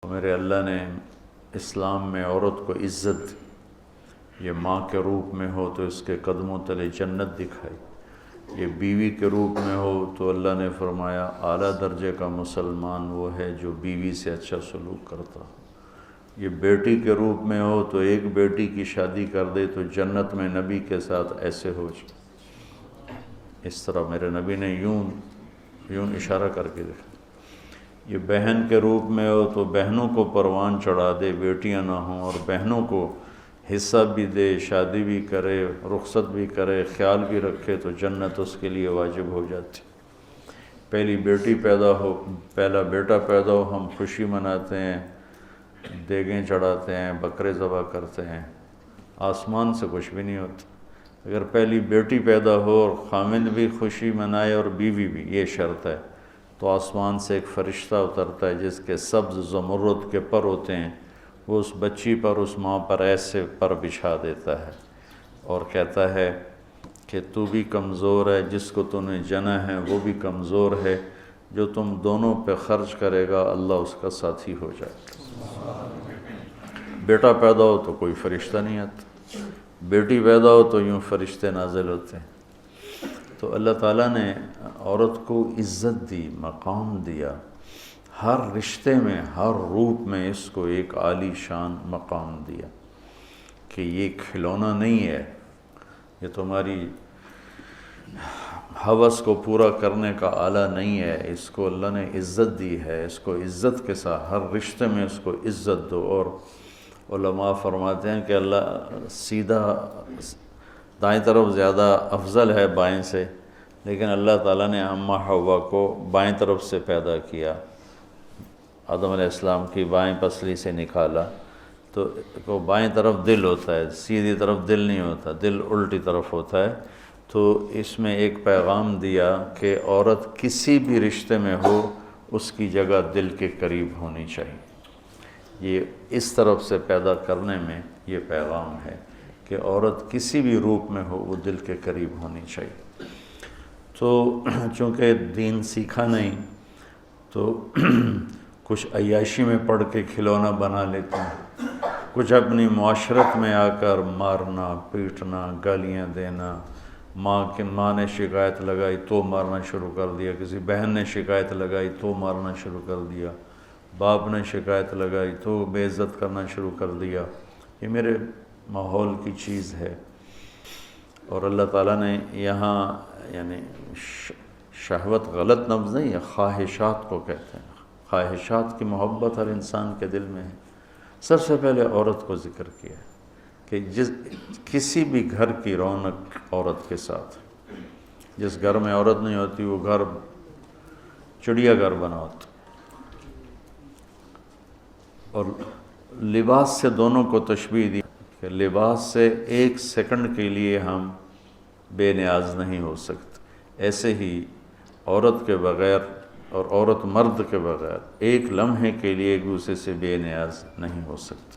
میرے اللہ نے اسلام میں عورت کو عزت، یہ ماں کے روپ میں ہو تو اس کے قدموں تلے جنت دکھائی، یہ بیوی کے روپ میں ہو تو اللہ نے فرمایا اعلیٰ درجے کا مسلمان وہ ہے جو بیوی سے اچھا سلوک کرتا، یہ بیٹی کے روپ میں ہو تو ایک بیٹی کی شادی کر دے تو جنت میں نبی کے ساتھ ایسے ہو جائے۔ اس طرح میرے نبی نے یوں اشارہ کر کے دیکھا۔ یہ بہن کے روپ میں ہو تو بہنوں کو پروان چڑھا دے، بیٹیاں نہ ہوں، اور بہنوں کو حصہ بھی دے، شادی بھی کرے، رخصت بھی کرے، خیال بھی رکھے تو جنت اس کے لیے واجب ہو جاتی۔ پہلی بیٹی پیدا ہو، پہلا بیٹا پیدا ہو، ہم خوشی مناتے ہیں، دیگیں چڑھاتے ہیں، بکرے ذبح کرتے ہیں، آسمان سے کچھ بھی نہیں ہوتا۔ اگر پہلی بیٹی پیدا ہو اور خامند بھی خوشی منائے اور بیوی بھی، یہ شرط ہے، تو آسمان سے ایک فرشتہ اترتا ہے جس کے سبز زمرد کے پر ہوتے ہیں، وہ اس بچی پر، اس ماں پر ایسے پر بچھا دیتا ہے اور کہتا ہے کہ تو بھی کمزور ہے، جس کو تو نے جنا ہے وہ بھی کمزور ہے، جو تم دونوں پہ خرچ کرے گا اللہ اس کا ساتھی ہو جائے گا۔ بیٹا پیدا ہو تو کوئی فرشتہ نہیں آتا، بیٹی پیدا ہو تو یوں فرشتے نازل ہوتے ہیں۔ تو اللہ تعالیٰ نے عورت کو عزت دی، مقام دیا، ہر رشتے میں، ہر روپ میں اس کو ایک عالی شان مقام دیا کہ یہ کھلونا نہیں ہے، یہ تمہاری ہوس کو پورا کرنے کا آلہ نہیں ہے، اس کو اللہ نے عزت دی ہے، اس کو عزت کے ساتھ ہر رشتے میں اس کو عزت دو۔ اور علماء فرماتے ہیں کہ اللہ سیدھا دائیں طرف زیادہ افضل ہے بائیں سے، لیکن اللہ تعالیٰ نے اماں حوا کو بائیں طرف سے پیدا کیا، آدم علیہ السلام کی بائیں پسلی سے نکالا، تو بائیں طرف دل ہوتا ہے، سیدھی طرف دل نہیں ہوتا، دل الٹی طرف ہوتا ہے۔ تو اس میں ایک پیغام دیا کہ عورت کسی بھی رشتے میں ہو اس کی جگہ دل کے قریب ہونی چاہیے۔ یہ اس طرف سے پیدا کرنے میں یہ پیغام ہے کہ عورت کسی بھی روپ میں ہو وہ دل کے قریب ہونی چاہیے۔ تو چونکہ دین سیکھا نہیں تو کچھ عیاشی میں پڑھ کے کھلونا بنا لیتے ہیں، کچھ اپنی معاشرت میں آ کر مارنا، پیٹنا، گالیاں دینا، ماں نے شکایت لگائی تو مارنا شروع کر دیا، کسی بہن نے شکایت لگائی تو مارنا شروع کر دیا، باپ نے شکایت لگائی تو بے عزت کرنا شروع کر دیا۔ یہ میرے ماحول کی چیز ہے، اور اللہ تعالیٰ نے یہاں یعنی شہوت غلط لفظ نہیں ہے، خواہشات کو کہتے ہیں، خواہشات کی محبت ہر انسان کے دل میں ہے۔ سب سے پہلے عورت کو ذکر کیا ہے کہ کسی بھی گھر کی رونق عورت کے ساتھ، جس گھر میں عورت نہیں ہوتی وہ گھر چڑیا گھر بنا ہوتا۔ اور لباس سے دونوں کو تشبیہ دی کہ لباس سے ایک سیکنڈ کے لیے ہم بے نیاز نہیں ہو سکتے، ایسے ہی عورت کے بغیر اور عورت مرد کے بغیر ایک لمحے کے لیے ایک دوسرے سے بے نیاز نہیں ہو سکتے۔